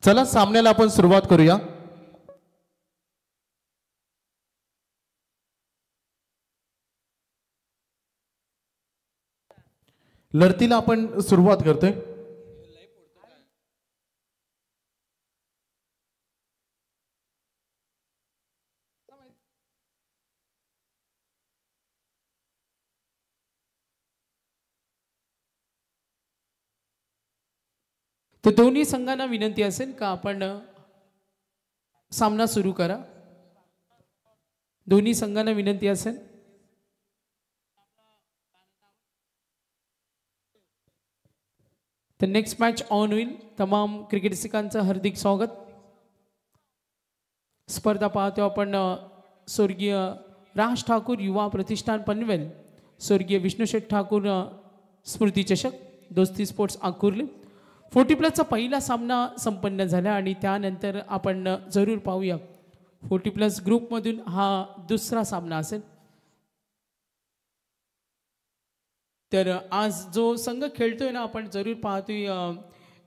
चला सामन्याला आपण सुरुवात करूया। लढतीला आपण सुरुवात करतोय। तर दोन्ही संघांना विनंती असेल का आपण सामना सुरू करा। दोन्ही संघांना विनंती असेल। तर नेक्स्ट मॅच ऑन होईल। तमाम क्रिकेट रसिकांचं हार्दिक स्वागत। स्पर्धा पाहतो आपण स्वर्गीय राज ठाकूर युवा प्रतिष्ठान पनवेल, स्वर्गीय विष्णुशेठ ठाकूर स्मृती चषक, दोस्ती स्पोर्ट्स आकुर्ली। 40+ पहिला सामना संपन्न झाला आणि त्यानंतर आपण जरूर पाहूया 40+ ग्रुपमधून हा दुसरा सामना असेल। तर आज जो संघ खेळतोय ना आपण जरूर पाहतोय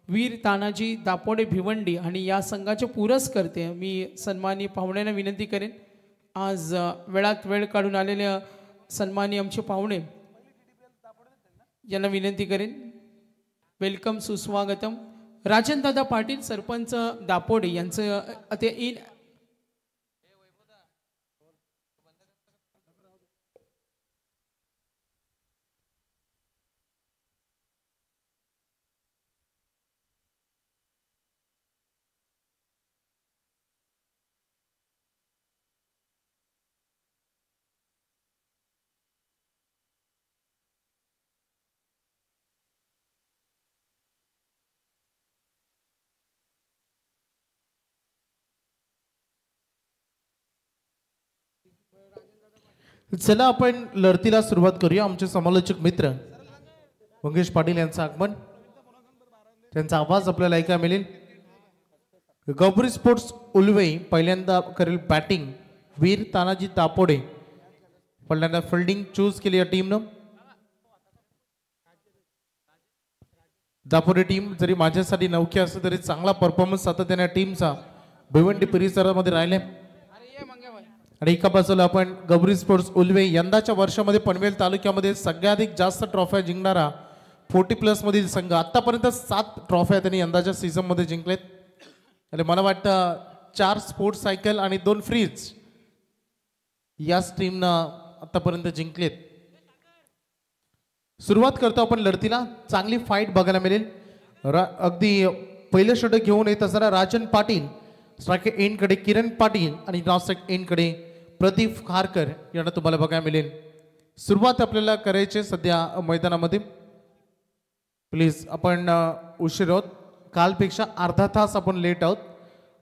वीर तानाजी दापोडे भिवंडी आणि या संघाचे पुरस्कर्ते मी सन्माननीय पाहुण्यांना विनंती करेन। आज वेळात वेळ काढून आलेले सन्माननीय आमचे पाहुणे यांना विनंती करेन। वेलकम सुस्वागतम। राजन दादा पाटील सरपंच दापोडे यांचं ते इन चला आपण लढतीला सुरुवात करूया। आमचे समालोचक मित्र मंगेश पाटील यांचं आगमन, त्यांचा आवाज आपल्याला ऐकायला मिळेल। गौरी स्पोर्ट्स उलवे पहिल्यांदा करेल बॅटिंग। वीर तानाजी दापोडे पहिल्यांदा फिल्डिंग चूज केली या टीमनं। दापोडे टीम जरी माझ्यासाठी नवखी असली तरी चांगला परफॉर्मन्स सातत्याने टीमचा भिवंडी परिसरामध्ये राहिले। आणि एका बाजूला आपण गौरी स्पोर्ट्स उलवे यंदाच्या वर्षामध्ये पनवेल तालुक्यामध्ये सगळ्याधिक जास्त ट्रॉफ्या जिंकणारा 40+ मधील संघ। आतापर्यंत 7 ट्रॉफ्या त्यांनी यंदाच्या सीझन मध्ये जिंकलेत आणि मला वाटतं 4 स्पोर्ट्स सायकल आणि 2 फ्रीज याच टीमनं आतापर्यंत जिंकलेत। सुरुवात करतो आपण लढतीला। चांगली फाईट बघायला मिळेल। अगदी पहिलं षटक घेऊन येत असणारा राजन पाटील, स्ट्राइक एंड कडे किरण पाटील आणि नॉन स्ट्राइक एंड कडे प्रदीप खारकर यांना तुम्हाला बघायला मिळेल। सुरुवात आपल्याला करायची सध्या मैदानामध्ये। प्लीज आपण उशीर आहोत, कालपेक्षा अर्धा तास आपण लेट आहोत,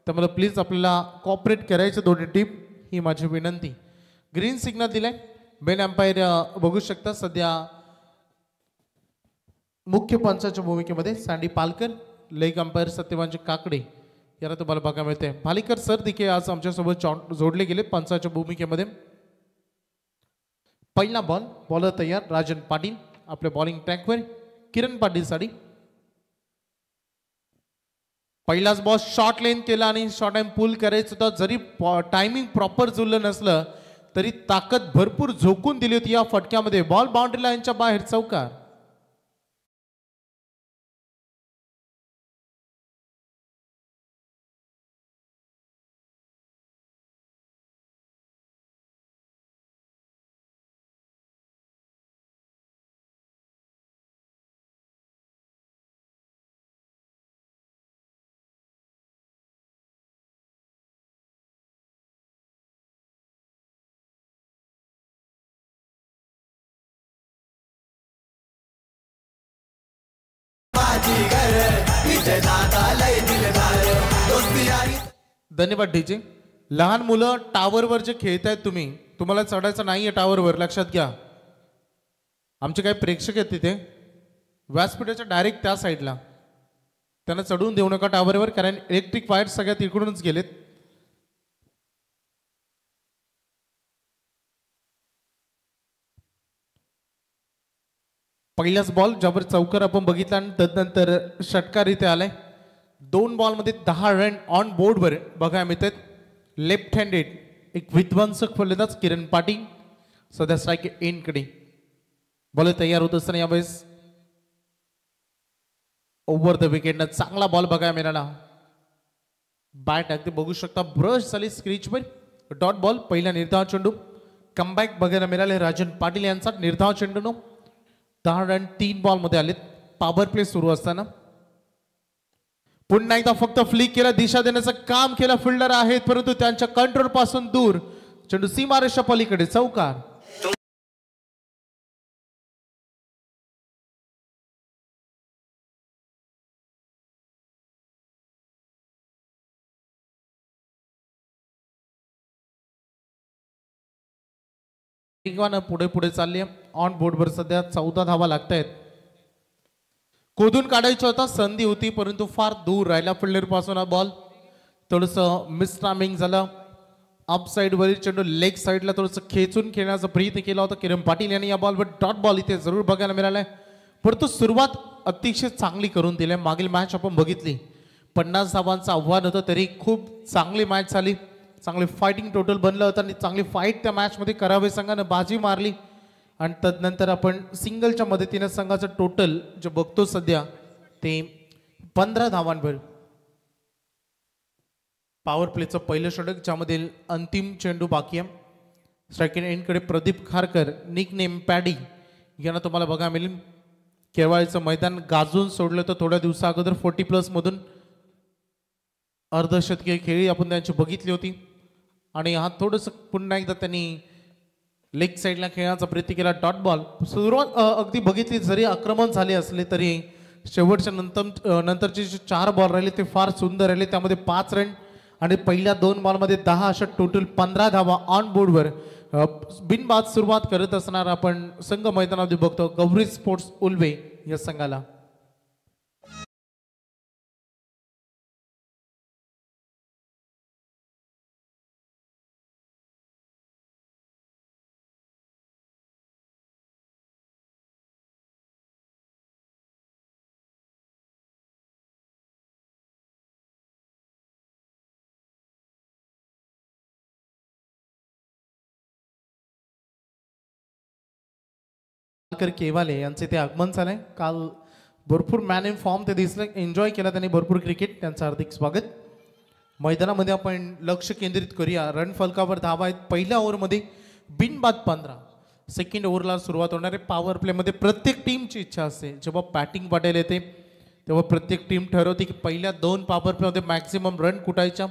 त्यामुळे प्लीज आपल्याला कॉपरेट करायचं दोन्ही टीम, ही माझी विनंती। ग्रीन सिग्नल दिलाय। मेन अंपायर बघू शकता सध्या मुख्य पंचाच्या भूमिकेमध्ये सँडी पालकर, लेग अंपायर सत्यवांचे काकडे याला तुम्हाला बघायला मिळते। पालिकर सर देखील आज आमच्यासोबत जोडले गेले पंचाच्या भूमिकेमध्ये। पहिला बॉलर तयार राजन पाटील आपल्या बॉलिंग ट्रॅकवर। किरण पाटील साठी पहिलाच बॉल शॉर्ट लेन केला आणि शॉर्ट टाइम पुल करायचं होतं। जरी टायमिंग प्रॉपर जुळलं नसलं तरी ताकद भरपूर झोकून दिली होती या फटक्यामध्ये। बॉल बाउंड्री लाईनच्या बाहेर चौकार। धन्यवाद डीजे। लहान मुलं टावरवर जे खेळतायत तुम्हाला चढायचं नाहीये टावरवर, लक्षात घ्या। आमचे काही प्रेक्षक आहेत तिथे व्यासपीठाच्या डायरेक्ट त्या साईडला, त्यांना चढून देऊ नका टावरवर, कारण इलेक्ट्रिक वायर सगळ्या तिकडूनच गेलेत। पहिलाच बॉल ज्यावर चौकार आपण बघितला आणि तदनंतर षटकार इथे आलाय. 2 बॉलमध्ये 10 रन ऑन बोर्डवर बघायला मिळतात. लेफ्ट हँडेड एक विध्वंसक फलंदाज किरण पाटील सध्या स्ट्राईक एंडकडे. बॉल तयार होत असताना यावेळेस ओव्हर द विकेटनं चांगला बॉल बघायला मिळाला. बॅट अगदी बघू शकता ब्रश झाली स्क्रीचवर. डॉट बॉल पहिला निर्धाव चेंडू. कमबॅक बघायला मिळाले राजन पाटील यांचा. निर्धाव चेंडूनो 10 रन 3 बॉलमध्ये आलेत. पॉवर प्ले सुरू असताना पुन्हा एकदा फक्त फ्लिक केला. दिशा देण्याचं काम केलं फिल्डर आहेत परंतु त्यांच्या कंट्रोल पासून दूर. चेंडू सीमारेषा पलीकडे चौकार. पुढे पुढे चालली ऑन बोर्डवर सध्या 14 धावा लागतायत. खोदून काढायचा होता संधी होती परंतु फार दूर राहिला फिल्डर पासून. हा बॉल थोडस मिस टायमिंग झालं. अप साइड वरील चेंडू लेग साइडला थोडस खेचून खेळण्याचा प्रयत्न केला होता किरण पाटील यांनी. या बॉलवर डॉट बॉल इथे जरूर बघायला मिळालाय परंतु सुरुवात अतिशय चांगली करून दिली. मागील मॅच आपण बघितली 50 धावांचं आव्हान होतं तरी खूप चांगली मॅच झाली. चांगले फायटिंग टोटल बनलं होतं आणि चांगली फाईट त्या मॅचमध्ये करावे संघानं बाजी मारली. आणि तदनंतर आपण सिंगलच्या मदतीने संघाचं टोटल जे बघतो सध्या ते 15 धावांवर. पॉवर प्लेचं पहिलं षटक ज्यामध्ये अंतिम चेंडू बाकी आहे. सेकंड एंडकडे Pradeep Kharkar nick name Paddy यांना तुम्हाला बघायला मिळेल. केवाळीचं मैदान गाजून सोडलं तर थोड्या दिवसा अगोदर 40+ मधून अर्धशतकीय खेळी आपण त्यांची बघितली होती. आणि हा थोडंसं पुन्हा एकदा त्यांनी लेग साईडला खेळण्याचा प्रयत्न केला. डॉट बॉल सुरुवात अगदी बघितली जरी आक्रमण झाले असले तरी शेवटच्या नंतरचे जे 4 बॉल राहिले ते फार सुंदर राहिले. त्यामध्ये 5 रन आणि पहिल्या 2 बॉलमध्ये 10 अशा टोटल 15 धावा ऑन बोर्डवर बिनबाद सुरुवात करत असणार आपण संघ मैदानामध्ये बघतो गौरी स्पोर्ट्स उल्वे या संघाला. केवाले यांचे ते आगमन झालंय. काल भरपूर मॅन इन फॉर्म ते दिसले. एन्जॉय केला त्यांनी भरपूर क्रिकेट. त्यांचं हार्दिक स्वागत. मैदानामध्ये आपण लक्ष केंद्रित करूया. रन फलकावर धावा आहेत. पहिल्या ओव्हरमध्ये बिनबाद 15. सेकंड ओव्हरला सुरुवात होणार आहे. पॉवर प्लेमध्ये प्रत्येक टीमची इच्छा असते जेव्हा बॅटिंग पडायला येते तेव्हा प्रत्येक टीम ठरवते की पहिल्या 2 पॉवर प्लेमध्ये मॅक्सिमम रन कुटायच्या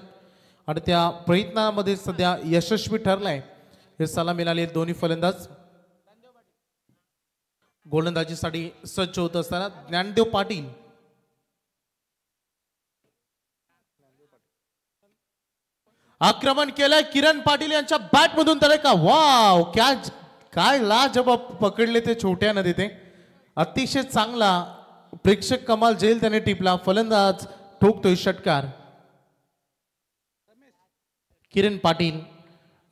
आणि त्या प्रयत्नामध्ये सध्या यशस्वी ठरलाय. हे सलाम मिळाले दोन्ही फलंदाज. गोलंदाजीसाठी सज्ज होत असताना ज्ञानदेव पाटील आक्रमण केलंय. किरण पाटील यांच्या बॅट मधून तर का वाव काय लाजवाब पकडले ते छोट्या नदी. ते अतिशय चांगला प्रेक्षक कमाल जेल त्याने टिपला. फलंदाज ठोकतोय षटकार. किरण पाटील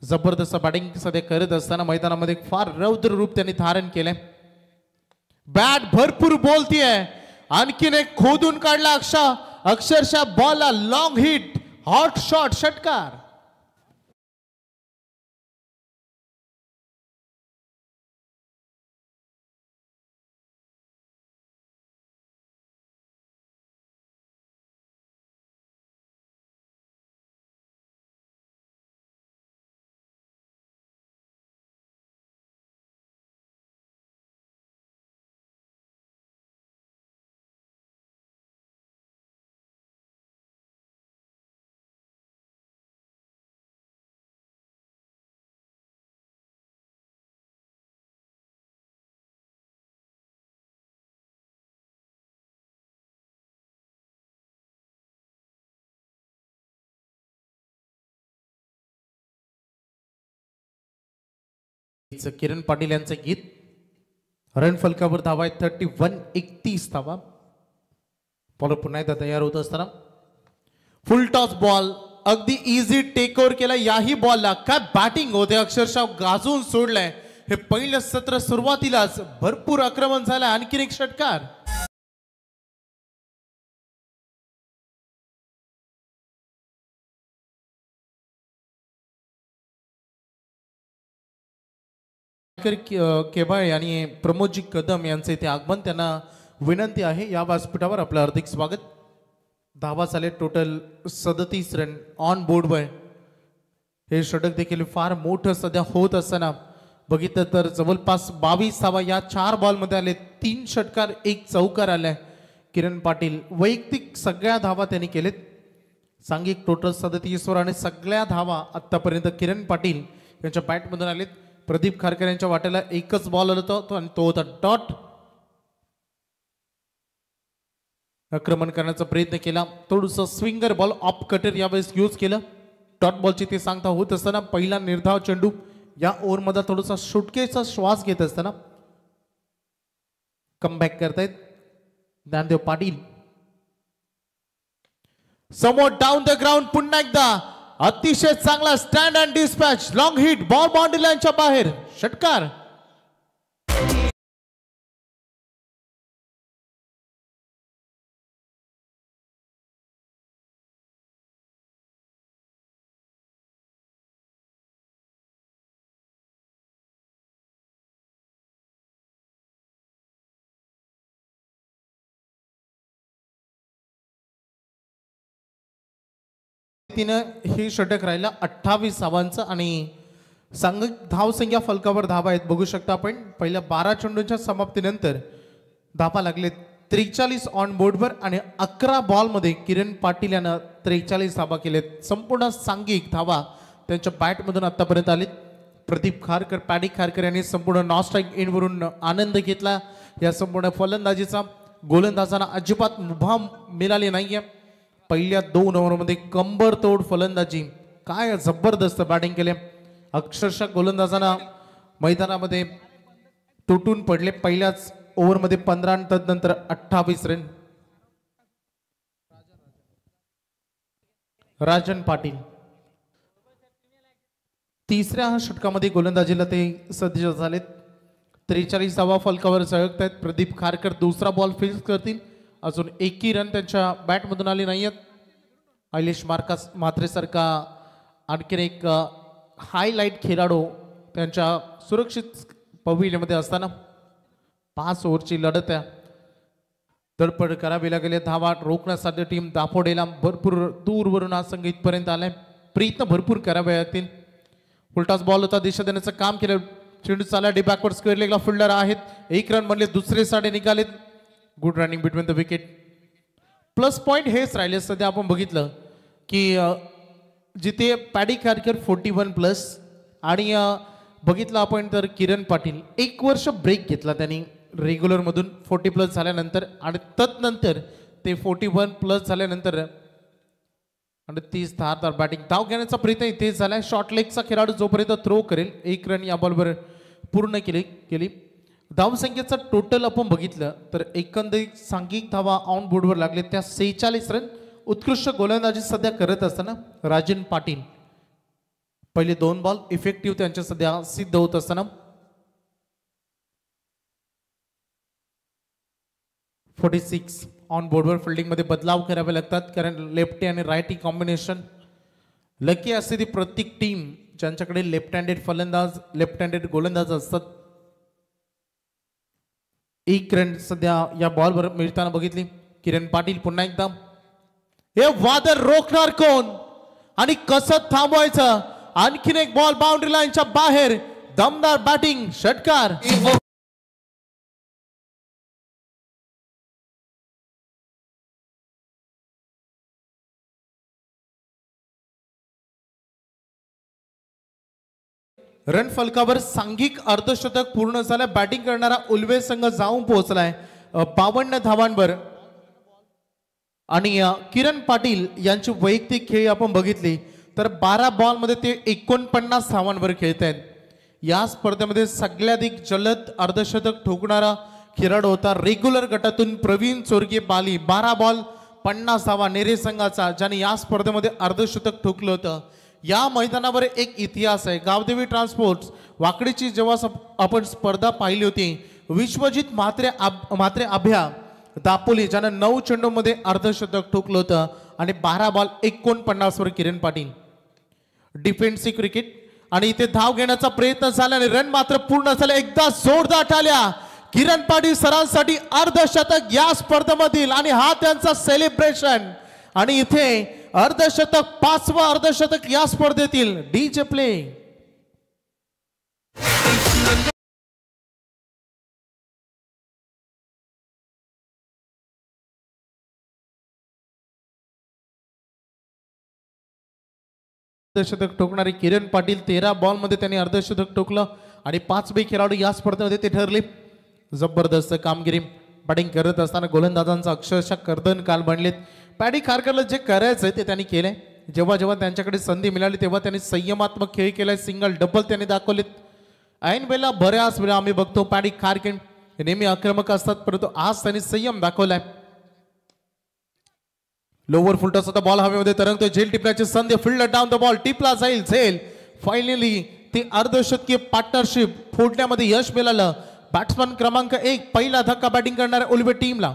जबरदस्त बॅटिंग सध्या करत असताना मैदानामध्ये फार रौद्र रूप त्यांनी धारण केलंय. बॅट भरपूर बोलतीये. आणखीन एक खोदून काढला अक्षरशः बॉलला लॉंग हिट हॉट शॉट षटकार. किरण पाटील यांचे गीत. रन फलकावर धावा आहेत 31. 31 धावा. बॉलर पुन्हा एकदा तयार होत असताना फुल टॉस बॉल अगदी इझी टेक ओव्हर केला. याही बॉलला काय बॅटिंग होते. अक्षरशः गाजून सोडलंय. हे पहिलं सत्र सुरुवातीलाच भरपूर आक्रमण झालं. आणखीन एक षटकार. केबाळे आणि प्रमोदजी कदम यांचे ते आगमन, त्यांना विनंती आहे या व्यासपीठावर आपलं हार्दिक स्वागत. धावा झाले टोटल 37 रन ऑन बोर्डवर. हे षटक देखील फार मोठं सध्या होत असताना बघितलं तर जवळपास 22 धावा या 4 बॉलमध्ये आले. 3 षटकार 1 चौकार आलाय. किरण पाटील वैयक्तिक सगळ्या धावा त्यांनी केलेत. सांघिक टोटल 37 वर आणि सगळ्या धावा आतापर्यंत किरण पाटील यांच्या बॅटमधून आलेत. प्रदीप खारकर यांच्या वाट्याला एकच बॉल आला होता आणि तो होता डॉट. आक्रमण करण्याचा प्रयत्न केला, थोडंसं स्विंगर बॉल ऑफ कटर यावेळेस यूज केलं. डॉट बॉलची ते सांगता होत असताना पहिला निर्धाव चेंडू या ओव्हरमध्ये थोडासा सुटकेचा श्वास घेत असताना कमबॅक करतायत ज्ञानदेव पाटील. समोर डाऊन द ग्राउंड पुन्हा एकदा अतिशय चांगला stand and dispatch. Long hit ball boundary लाईनच्या बाहेर. षटकार. तिनं हे षटक राहिलं 28 धावांचं आणि सांघिक धावसंख्या फलकावर धावा आहेत बघू शकता आपण. पहिल्या 12 चेंडूंच्या समाप्तीनंतर धावा लागले 43 ऑन बोर्डवर आणि 11 बॉलमध्ये किरण पाटील यानं 43 धावा केलेत. संपूर्ण सांघिक धावा त्यांच्या बॅटमधून आतापर्यंत आलीत. प्रदीप खारकर, पॅडी खारकर यांनी संपूर्ण नॉन स्ट्राईक एंडवरून आनंद घेतला. या संपूर्ण फलंदाजीचा गोलंदाजांना अजिबात मुभा मिळाली नाहीये. पहिल्या 2 ओव्हरमध्ये कंबर तोड फलंदाजी, काय जबरदस्त बॅटिंग केले. अक्षरशः गोलंदाजांना मैदानामध्ये तुटून पडले. पहिल्याच ओव्हरमध्ये 15 आणि तदनंतर 28 रन. राजन पाटील तिसऱ्या षटकामध्ये गोलंदाजीला ते सज्ज झालेत. 43 धावा फलकावर झळकत आहेत. प्रदीप खारकर दुसरा बॉल फिक्स करतील. अजून एकही रन त्यांच्या बॅटमधून आले नाही आहेत. आयलेश म्हात्रेसारखा आणखीन एक हायलाईट खेळाडू त्यांच्या सुरक्षित पविलियनमध्ये असताना 5 ओव्हरची लढत आहे. धडपड करावी लागेल. धावा रोखण्यासाठी टीम दापोडेला भरपूर दूरवरून हा संघ इथपर्यंत आलाय. प्रयत्न भरपूर करावे लागतील. उलटाच बॉल होता, दिशा देण्याचं काम केलं. चेंडू चालला डी बॅकवर्ड स्क्वेअर लेगला फिल्डर आहेत. 1 रन म्हणले, दुसरे साडे निघालेत. Good running between the wicket. Plus point हेच राहिले सध्या आपण बघितलं की जिथे पॅडी खारकर 41+ आणि बघितलं आपण तर किरण पाटील 1 वर्ष ब्रेक घेतला त्यांनी रेग्युलरमधून 40+ झाल्यानंतर आणि तदनंतर ते 41+ झाल्यानंतर आणि 30 धारदार बॅटिंग धाव घेण्याचा प्रयत्न इथे झालाय. शॉर्ट लेगचा खेळाडू जोपर्यंत थ्रो करेल 1 रन या बॉलवर पूर्ण केली. धावसंख्येचं टोटल आपण बघितलं तर एकंदरीत सांघिक धावा ऑन बोर्डवर लागले त्या 46 रन. उत्कृष्ट गोलंदाजी सध्या करत असताना राजन पाटील पहिले 2 बॉल इफेक्टिव्ह त्यांच्या सध्या सिद्ध होत असताना 46 ऑन बोर्डवर फिल्डिंगमध्ये बदलाव करावे लागतात कारण लेफ्टी आणि राईटी कॉम्बिनेशन लकी असते ती प्रत्येक टीम ज्यांच्याकडे लेफ्ट हँडेड फलंदाज लेफ्ट हँडेड गोलंदाज असतात. 1 रन सध्या या बॉलवर मिळताना बघितली. किरण पाटील पुन्हा एकदा हे वादळ रोखणार कोण आणि कसं थांबवायचं. आणखीन एक बॉल बाउंड्री लाईनच्या बाहेर. दमदार बॅटिंग. षटकार. रन फलकावर सांघिक अर्धशतक पूर्ण झालं. बॅटिंग करणारा उल्वे संघ जाऊन पोहोचलाय 52 धावांवर आणि किरण पाटील यांची वैयक्तिक खेळी आपण बघितली तर 12 बॉलमध्ये ते 49 धावांवर खेळत आहेत. या स्पर्धेमध्ये सगळ्याधिक जलद अर्धशतक ठोकणारा खेळाडू होता रेग्युलर गटातून प्रवीण चोरगे बाली. 12 बॉल 50 धावा नेरे संघाचा ज्याने या स्पर्धेमध्ये अर्धशतक ठोकलं होतं. या मैदानावर एक इतिहास आहे. गावदेवी ट्रान्सपोर्ट्स वाकडीची जेव्हा आपण स्पर्धा पाहिली होती, विश्वजित म्हात्रे अभ्या दापोली ज्यानं 9 चेंडूमध्ये अर्धशतक ठोकलं होतं आणि 12 बॉल 49 वर किरण पाटील. डिफेन्सिव्ह क्रिकेट आणि इथे धाव घेण्याचा प्रयत्न झाला आणि रन मात्र पूर्ण झाले. एकदा जोरदार टाळ्या किरण पाटील सरांसाठी अर्धशतक या स्पर्धेमधील आणि हा त्यांचा सेलिब्रेशन. आणि इथे अर्धशतक 5वं अर्धशतक या स्पर्धेतील. DJ play. अर्धशतक ठोकणारे किरण पाटील 13 बॉल मध्ये त्यांनी अर्धशतक ठोकलं आणि 5वे खेळाडू या स्पर्धेमध्ये ते ठरले. जबरदस्त कामगिरी बॅटिंग करत असताना गोलंदाजांचा अक्षरशः कर्दन काल बनलेत. पॅडी खारकरला जे करायचंय ते त्यांनी केलंय. जेव्हा जेव्हा त्यांच्याकडे संधी मिळाली तेव्हा त्यांनी संयमात्मक खेळ केलाय. सिंगल डबल त्यांनी दाखवलेत. ऐन वेळेला बऱ्याच वेळा आम्ही बघतो पॅडी खारकर नेहमी आक्रमक असतात, परंतु आज त्यांनी संयम दाखवलाय. लोवर फुलटॉस होता बॉल हवेमध्ये तरंगतोय. झेल टिपण्याची संधी. फील्डर डाऊन द बॉल टिपला जाईल. झेल फायनली ती अर्धशतकीय पार्टनरशिप फोडण्यामध्ये यश मिळालं. बॅट्समन क्रमांक 1 पहिला धक्का बॅटिंग करणाऱ्या उलवे टीमला.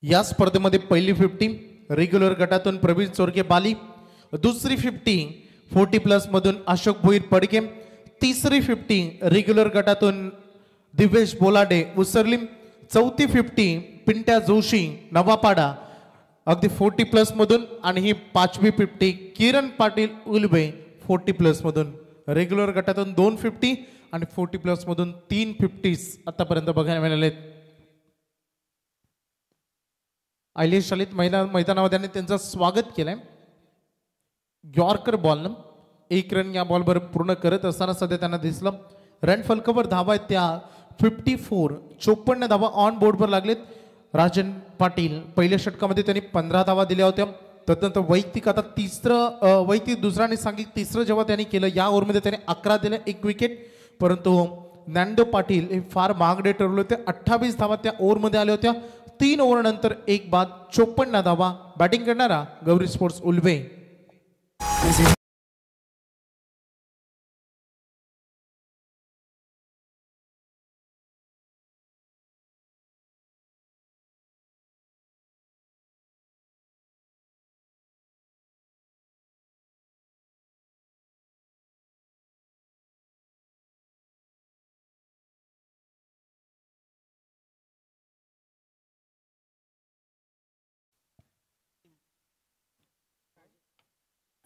या स्पर्धेमध्ये पहिली 50 रेग्युलर गटातून प्रवीण चोरगे बाली, दुसरी 50 40+ मधून अशोक भोईर पडके, तिसरी 50 रेग्युलर गटातून दिवेश बोलाडे उसरली, चौथी 50 पिंट्या जोशी नवापाडा अगदी 40+ मधून आणि ही 5वी 50 किरण पाटील उलवे 40+ मधून. रेग्युलर गटातून 2 50 आणि 40+ मधून 3 50s आतापर्यंत बघायला मिळालेत. आयलेश शालित मैदानामध्ये त्यांनी त्यांचं स्वागत केलंय. यॉर्कर बॉलनं 1 रन या बॉलवर पूर्ण करत असताना सध्या त्यांना दिसलं. रन फलकावर धावा आहेत त्या 54 धावा ऑन बोर्डवर लागलेत. राजन पाटील पहिल्या षटकामध्ये त्यांनी 15 धावा दिल्या होत्या. त्यानंतर वैयक्तिक आता वैयक्तिक दुसऱ्याने सांगितलं तिसरं जेव्हा त्यांनी केलं या ओव्हरमध्ये त्यांनी 11 दिले, 1 विकेट. परंतु नॅन्डो पाटील हे फार महागडे ठरवले होते. 28 धावा त्या ओव्हरमध्ये आल्या होत्या. 3 ओव्हर नंतर 1 बाद 54 धावा. बॅटिंग करणारा गौरी स्पोर्ट्स उलवे.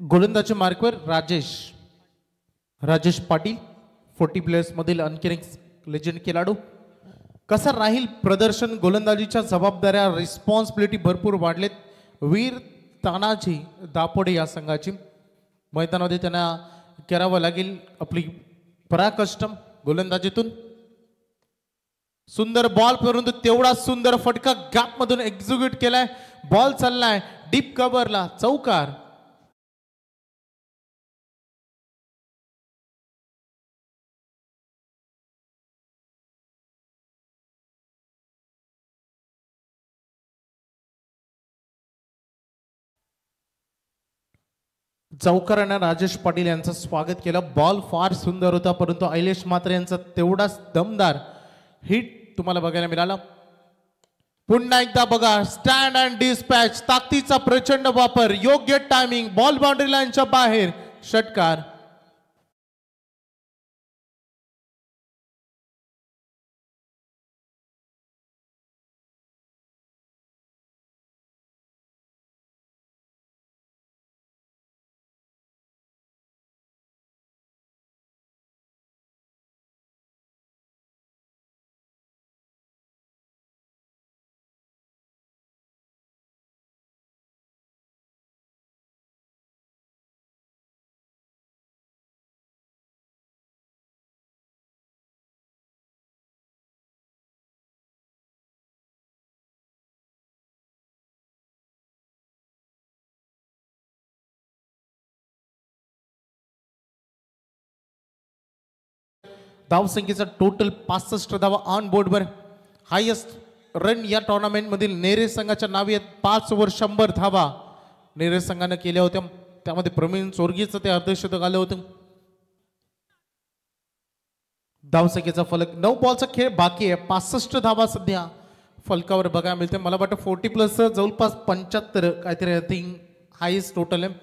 गोलंदाजी मार्कवर राजेश पाटील 40+ मधील आणखी लेजंड खेळाडू. कसं राहील प्रदर्शन? गोलंदाजीच्या जबाबदाऱ्या रिस्पॉन्सिबिलिटी भरपूर वाढलेत. वीर तानाजी दापोडे या संघाची मैदानामध्ये त्यांना करावं लागेल आपली पराकष्टम. गोलंदाजीतून सुंदर बॉल परंतु तेवढा सुंदर फटका गॅप मधून एक्झिक्यूट केलाय. बॉल चाललाय डीप कव्हरला. चौकार. चौकारानं राजेश पाटील यांचं स्वागत केलं. बॉल फार सुंदर होता परंतु ऐलेश मात्र यांचा तेवढाच दमदार हिट तुम्हाला बघायला मिळाला. पुन्हा एकदा बघा स्टँड अँड डिस्पॅच. ताकदीचा प्रचंड वापर. योग्य टायमिंग. बॉल बाउंड्री लाईनच्या बाहेर. षटकार. धावसंख्येचा टोटल 65 धावा ऑन बोर्डवर. हायेस्ट रन या टुर्नामेंटमधील नेरे संघाच्या नावे आहेत. 5 ओव्हर 100 धावा नेरे संघाने केल्या होत्या. त्यामध्ये प्रवीण चोरगीचं ते अर्धशतक आलं होतं. धावसंख्येचा फलक 9 बॉलचा खेळ बाकी आहे. 65 धावा सध्या फलकावर बघायला मिळते. मला वाटतं 40+ जवळपास 75 काहीतरी आय थिंक हायेस्ट टोटल आहे.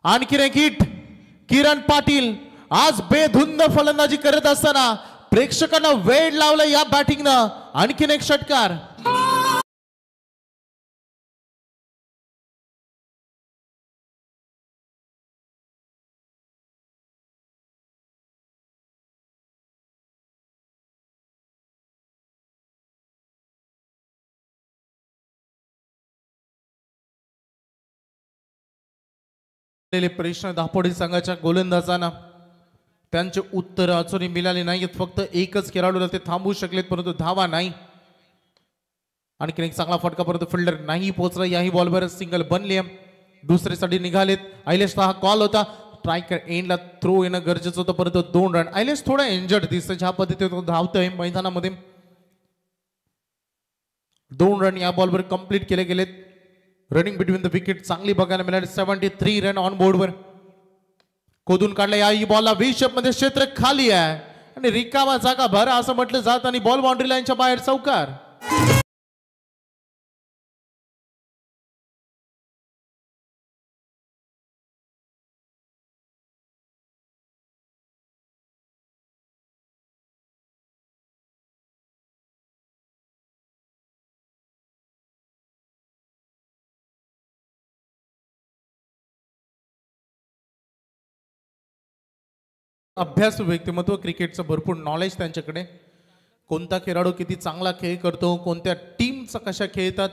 आणखी एक हिट. किरण पाटील आज बेधुंद फलंदाजी करत असताना प्रेक्षकांना वेळ लावला या बॅटिंगनं. आणखीन एक षटकार. प्रश्न धापोडी संघाच्या गोलंदाजांना त्यांचे उत्तर अजूनही मिळाले नाहीत. फक्त एकच खेळाडूला ते थांबवू शकलेत परंतु धावा नाही. आणखी एक चांगला फटका परंतु फिल्डर नाही पोहोचला. याही बॉलवर सिंगल बनली. दुसरीसाठी निघालेत. आयलेशला हा कॉल होता. स्ट्रायकर एंडला थ्रो येणं गरजेचं होतं परंतु 2 रन. आयलेश थोडा इंजर्ड दिसतोय ज्या पद्धतीने तो धावतोय मैदानामध्ये. 2 रन या बॉलवर कंप्लीट केले गेलेत. रनिंग बिटवीन द विकेट चांगली बघायला मिळाली. 73 रन ऑन बोर्डवर. खोदून काढला या बॉलला व्ही शेप मध्ये. क्षेत्र खाली आहे आणि रिकामा जागा भरा असं म्हटलं जात आणि बॉल बाउंड्री लाईनच्या बाहेर चौकार. अभ्यास व्यक्तिमत्व. क्रिकेटचं भरपूर नॉलेज त्यांच्याकडे. कोणता खेळाडू किती चांगला खेळ करतो, कोणत्या टीमचा कशा खेळतात,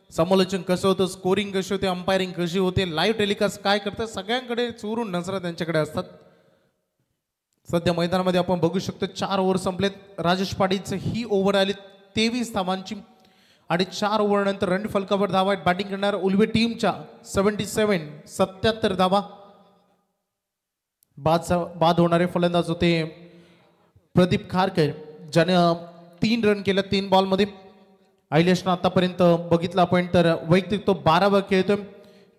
समालोचन कसं होतं, स्कोरिंग कशी होते, अंपायरिंग कशी होते, लाईव्ह टेलिकास्ट काय करतात, सगळ्यांकडे चोरून नजरा त्यांच्याकडे असतात. सध्या मैदानामध्ये आपण बघू शकतो 4 ओव्हर संपलेत. राजेश पाटीलचं ही ओव्हर आली 23 धावांची आणि 4 ओव्हर नंतर रन फलकावर धावा आहेत. बॅटिंग करणार उलवे टीमच्या 77 धावा. बाद होणारे फलंदाज होते प्रदीप खारकर ज्याने 3 रन केले 3 बॉलमध्ये. आयलेशनं आतापर्यंत बघितलं आपण तर वैयक्तिक तो 12वा खेळतोय.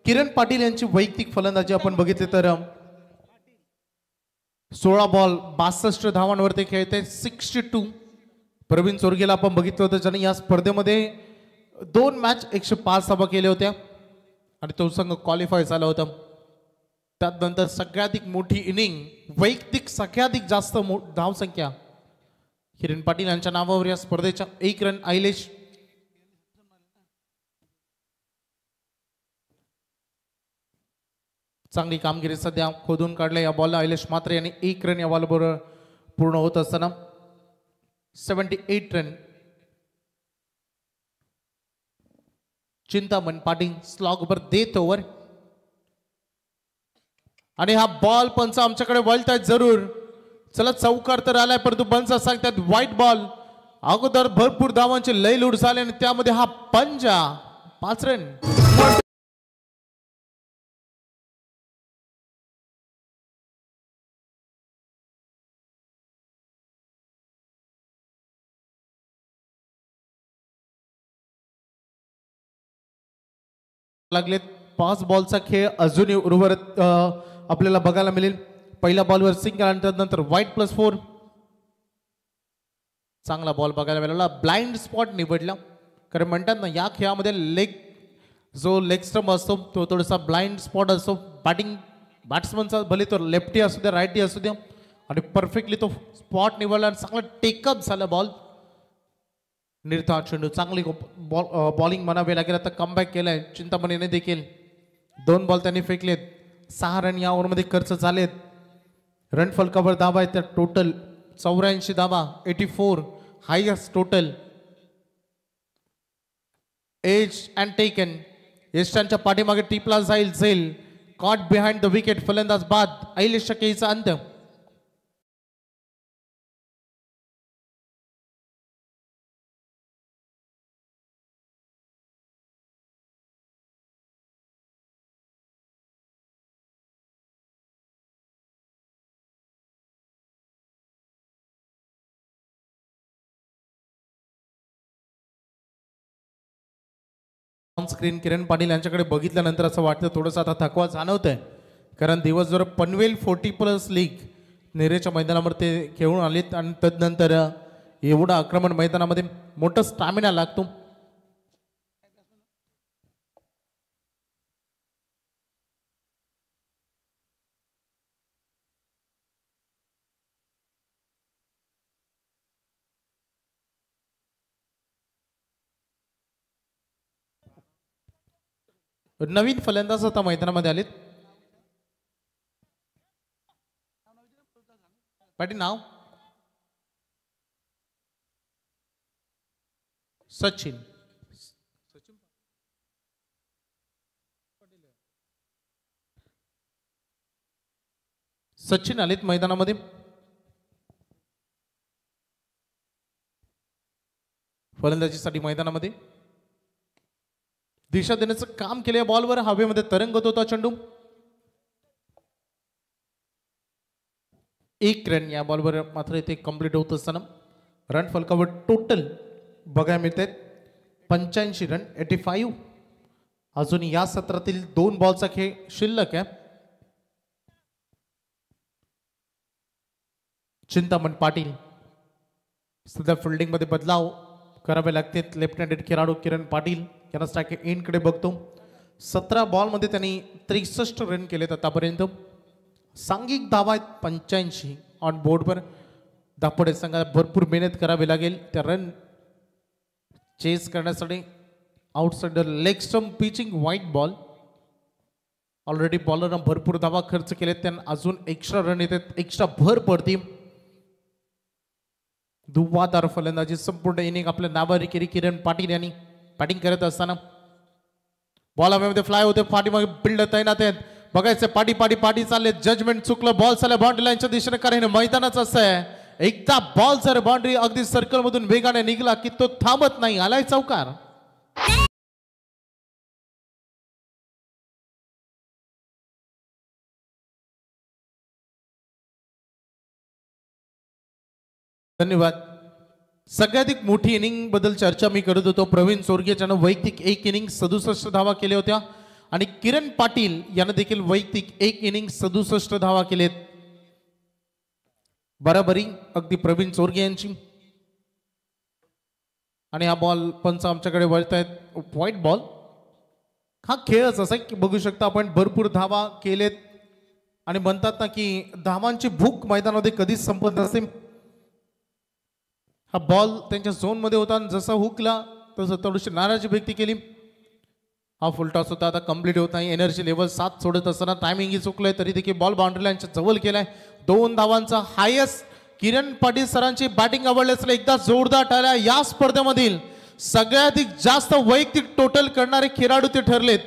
किरण पाटील यांची वैयक्तिक फलंदाजी आपण बघितली तर 16 बॉल 62 धावांवरती खेळते 62. प्रवीण चोरगेला आपण बघितलं होतं ज्याने या स्पर्धेमध्ये 2 मॅच 105 धावा केल्या होत्या आणि तो संघ क्वालिफाय झाला होता. त्यानंतर सगळ्याधिक मोठी इनिंग वैयक्तिक सगळ्याधिक जास्त धावसंख्या किरण पाटील यांच्या नावावर या स्पर्धेच्या 1 रन आयलेश. चांगली कामगिरी सध्या खोदून काढल्या या बॉलला आयलेश मात्र यांनी 1 रन या बॉलबरोबर पूर्ण होत असताना 78 रन. चिंतामण पाटील स्लॉगवर देत ओव्हर आणि हा बॉल पंच आमच्याकडे वळतायत जरूर. चला चौकार तर आलाय परंतु पंच सांगतात व्हाईट बॉल. अगोदर भरपूर धावांचे लय लूट झाले आणि त्यामध्ये हा पंजा 5 रन. लागलेत 5 बॉलचा खेळ अजूनही उर्वरित आपल्याला बघायला मिळेल. पहिल्या बॉलवर सिंगल आणि त्यानंतर व्हाईट +4. चांगला बॉल बघायला मिळाला. ब्लाइंड स्पॉट निवडला कारण म्हणतात ना या खेळामध्ये लेग स्टंप असतो तो थोडासा ब्लाइंड स्पॉट असतो. बॅट्समनचा भले तो लेफ्टी असू द्या राईटी असू द्या आणि परफेक्टली तो स्पॉट निवडला आणि चांगला टेकअप झाला बॉल. निर्धार चेंडू चांगली बॉलिंग म्हणावे लागेल. आता कमबॅक केलाय चिंतामणीने देखील. 2 बॉल त्यांनी फेकलेत. 6 रन या ओव्हरमध्ये खर्च झालेत. रन फलकावर धावा आहेत त्या टोटल 84 धावा 84 highest total. Edge and taken यशांच्या पाठीमागे टिपला जाईल झेल. कॉट बिहाइंड द विकेट फलंदाज बाद. आयलेश केचा अंत. ऑन स्क्रीन किरण पाटील यांच्याकडे बघितल्यानंतर असं वाटतं थोडंसं आता थकवा जाणवत आहे, कारण दिवसभर पनवेल 40+ लीग नेरेच्या मैदानावर ते खेळून आलेत आणि तदनंतर एवढं आक्रमण मैदानामध्ये मोठं स्टॅमिना लागतो. नवीन फलंदाज आता मैदानामध्ये आलेत. पाटील नाव सचिन. सचिन आलेत मैदानामध्ये. फलंदाजीसाठी मैदानामध्ये दिशा देण्याचं काम केलं. बॉलवर हवेमध्ये तरंगत होता चेंडू. 1 रन या बॉलवर मात्र इथे कंप्लीट होत असताना रन फलकावर टोटल बघायला मिळतात 85 रन 85. अजून या सत्रातील 2 बॉलचा खेळ शिल्लक आहे. चिंतामण पाटील सध्या फिल्डिंग मध्ये बदलाव करावे लागतात. लेफ्ट हँडेड खेळाडू किरण पाटील यांना स्ट्राईक एंडकडे बघतो. 17 बॉलमध्ये त्यांनी 63 रन केलेत आतापर्यंत. सांघिक धावा आहेत 85 ऑन बोर्डवर. दापोडे संघाला भरपूर मेहनत करावी लागेल त्या रन चेस करण्यासाठी. Outsider leg stump pitching white ball. Already बॉलरनं भरपूर धावा खर्च केलेत, त्यांना अजून एक्स्ट्रा रन येतात, एक्स्ट्रा भर पडते. धुव्वादार फलंदाजी संपूर्ण इनिंग आपल्या नावारी केली किरण पाटील यांनी. बॅटिंग करत असताना बॉल हवेमध्ये फ्लाय होते. पाठीमागे बिल्डर तैनात आहेत. बघायचं पाठी पाठी पाठी चालले. जजमेंट चुकलं. बॉल चालला बाउंड्री लाईनच्या दिशेने, कारण मैदानाच असं आहे एकदा बॉल जर बाउंड्री अगदी सर्कल मधून वेगाने निघाला की तो थांबत नाही. आलाय चौकार. धन्यवाद. सगळ्यात मोठी इनिंग बद्दल चर्चा मी करत होतो. प्रवीण सोरगे ज्यानं वैयक्तिक 1 इनिंग 67 धावा केल्या होत्या आणि किरण पाटील यानं देखील वैयक्तिक 1 इनिंग 67 धावा केलेत. बराबरी अगदी प्रवीण सोरगे यांची. आणि हा बॉल पंच आमच्याकडे वळतायत. White ball. हा खेळच असा की बघू शकता आपण भरपूर धावा केलेत आणि म्हणतात ना की धावांची भूक मैदानामध्ये कधीच संपत नसते. हा बॉल त्यांच्या झोन मध्ये होता आणि जसा हुकला तसं थोडीशी नाराजी व्यक्त केली. हा फुलटॉस होता, आता कंप्लीट होत नाही. एनर्जी लेवल 7 सोडत असताना टायमिंग चुकलंय तरी देखील बॉल बाउंड्री लाईनच्या जवळ केलाय. 2 धावांचा हायेस्ट. किरण पाटील सरांची बॅटिंग आवडली असलं एकदा जोरदार टाळ्या. या स्पर्धेमधील सगळ्यात जास्त वैयक्तिक टोटल करणारे खेळाडू ते ठरलेत.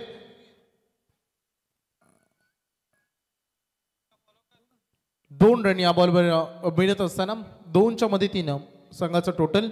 दोन रन या बॉलवर मिळत असताना 2च्या मदतीनं संघाचं टोटल